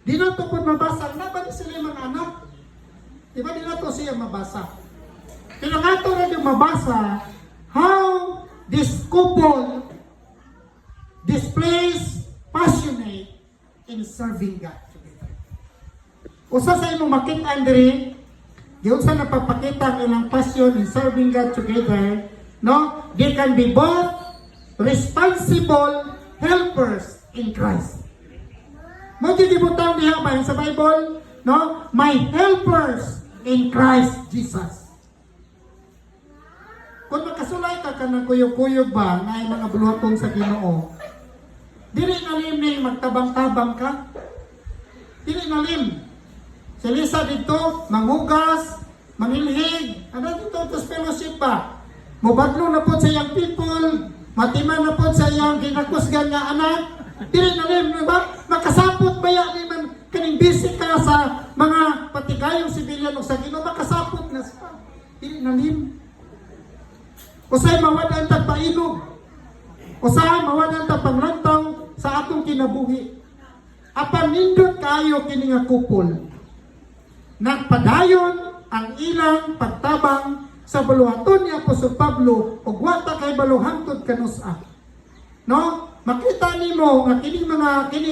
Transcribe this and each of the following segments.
Di na to po mabasa. Naban sila yung mga anak. Di ba di na to siya mabasa? Pero nga to rin yung mabasa, how this couple displays passionate in serving God together. Usa sa imong makita diri, yun sa napapakita ang ilang passion in serving God together, no? They can be both responsible helpers in Christ. Mo gibutang diha ba sa Bible, no? My helpers in Christ Jesus. Kung makasulay ka kanang kuyog-kuyog ba nga mga buluhaton sa Ginoo, dili nalim ning magtabang-tabang ka. Dili nalim. Si Lisa dito, manghugas, mangilhig, ano dito to fellowship ba? Mubadlo na po sa iyang people, matiman na po sa iyang kinakusgan nga anak. Dili nalim, di ba? Makasapot ba yan man kaning busy ka sa mga patigayong sibilyan o sa Ginoo, makasapot na sa. Dili nalim. Usay mawadan tag painog. Usay mawadan tag panglantaw sa atong kinabuhi. Apan nindot kayo kini nga kupol. Nagpadayon ang ilang pagtabang sa baluhaton ni Apostol Pablo ug wa ta kay baluhantod kanusa. No? Makita nimo nga kini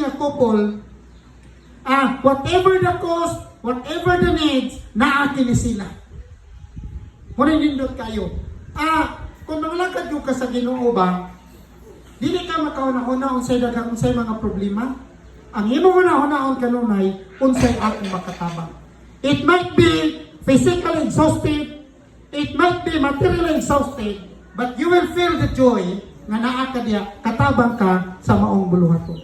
nga couple, whatever the cost, whatever the needs, naa kini sila. Muna nindot kayo. Kung manglakad ka sa Ginoo ba, dili ka makauna-una unsay daghang unsay mga problema. Ang imong una-unaon kanunay unsay akong makatabang. It might be physically exhausted, it might be materially exhausted, but you will feel the joy nga naa ka diya, katabang ka sa maong buluhaton.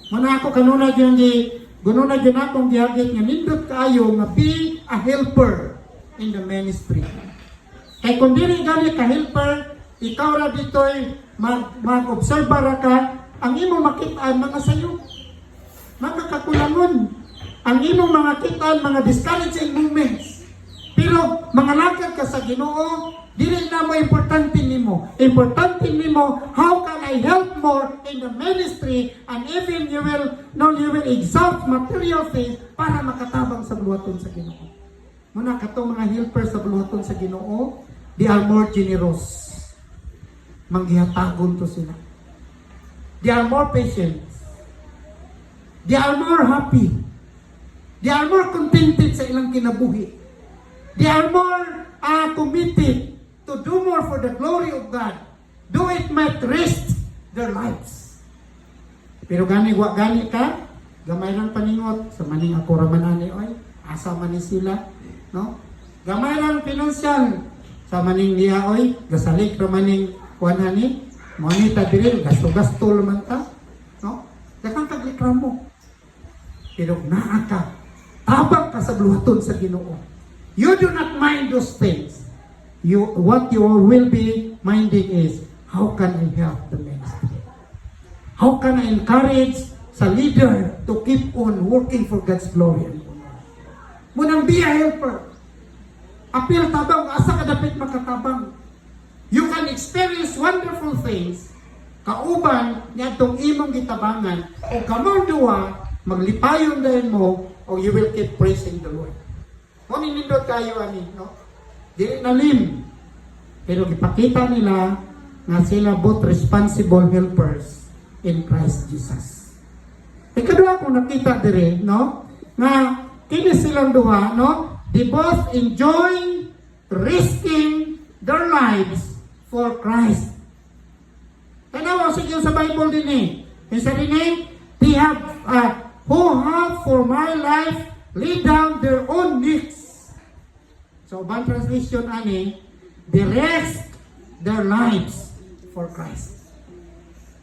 Muna ako kanunay gununay yun akong gihagit nga nindot kaayo nga be a helper in the ministry. Kaya kung dili gani ka helper, ikaw ra dito'y mag-obserba ra ka, ang imo makitaan mga sayo, mga kakulangon. Ang imong mga kitaan, mga discouraging moments. Pero mga lakad ka sa Ginoo, dili na mo importante nimo. Importante nimo, how can I help more in the ministry, and even you will exalt material things para makatabang sa buluhaton sa Ginoo. Muna katong mga helper sa buluhaton sa Ginoo, they are more generous. Manggihatagon to sila. They are more patient. They are more happy. They are more contented sa ilang kinabuhi. They are more committed to do more for the glory of God. Do it might risk their lives. Pero gani ka, gamay lang paningot, sa maning ako raman ani, oy, asa man ni sila, no? Gamay lang pinansyal, sa maning niya, oy, gasalik ramaning kuanani, monita diril, gasto-gasto laman ta, no? Dakang kaglikramo. Pero naa ka, tabang ka sa buluhaton sa Ginoo. You do not mind those things. What you will be minding is, how can I help the ministry? How can I encourage sa leader to keep on working for God's glory and honor? Munang be a helper. Apil tabang, asa ka dapat makatabang. You can experience wonderful things, kauban niya itong imong gitabangan, o kamong duwa, maglipayon dahil mo, or you will keep praising the Lord. Kung inindot kayo ani, no? Dili nalim. Pero ipakita nila na sila both responsible helpers in Christ Jesus. Ikadua kung nakita dire, no? Nga kini silang duha, no? They both enjoy risking their lives for Christ. Tanawa sige sa Bible din eh. Isa din eh, they have who have for my life laid down their own needs. So, one translation ani, they risk their lives for Christ.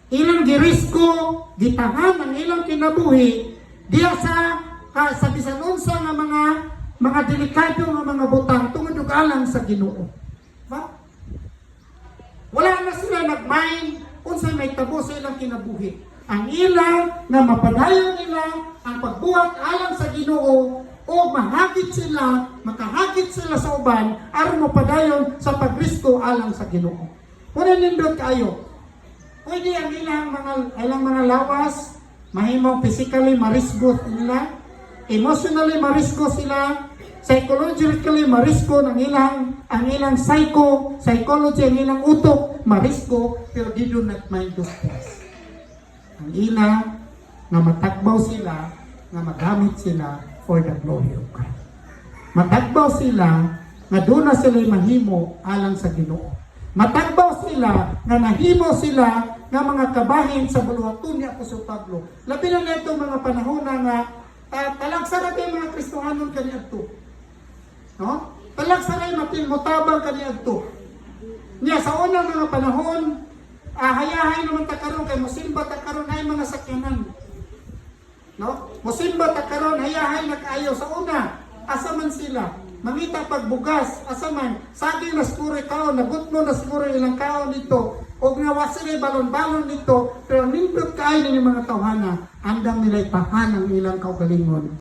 Ilang girisko, gitahan ang ilang kinabuhi, diya sa bisan unsa nga mga delikado nga mga butang tungod og alang sa Ginoo. Ba? Wala na sila nagmain unsay may tabo sa ilang kinabuhi. Ang ilang nga mapadayon nila ang pagbuhat alang sa Ginoo o mahagit sila, makahagit sila sa uban aron mapadayon sa pagrisko alang sa Ginoo. Kung nindot kayo, pwede ang ilang mga lawas mahimong physically marisgo nila, emotionally marisgo sila, psychologically marisgo ang ilang psychology, ang ilang utok marisgo, pero they do not mind those things. Ang ina nga matakbaw sila, nga magamit sila for the glory of God. Matakbaw sila nga doon na sila mahimo alang sa Ginoo. Matakbaw sila nga nahimo sila nga mga kabahin sa buluhaton ni Apostol Pablo. Labi na nito mga panahon na nga talagsarat yung mga Kristohanon kaniadto. No? Talagsarat matin motabang kaniadto. Niya sa unang mga panahon, hayahay naman ta karon kay mosimba ta karon ay mga sakyanan. No? Mosimba ta karon hayahay na kaayo sa una. Asa man sila? Mangita pagbugas, asa man, saging na siguro kaon, nagutno na siguro ilang kaon dito, o nga wasili balon-balon dito, pero nindot kaay ng mga tawhana, andang nila'y tahan ang ilang kaugalingon.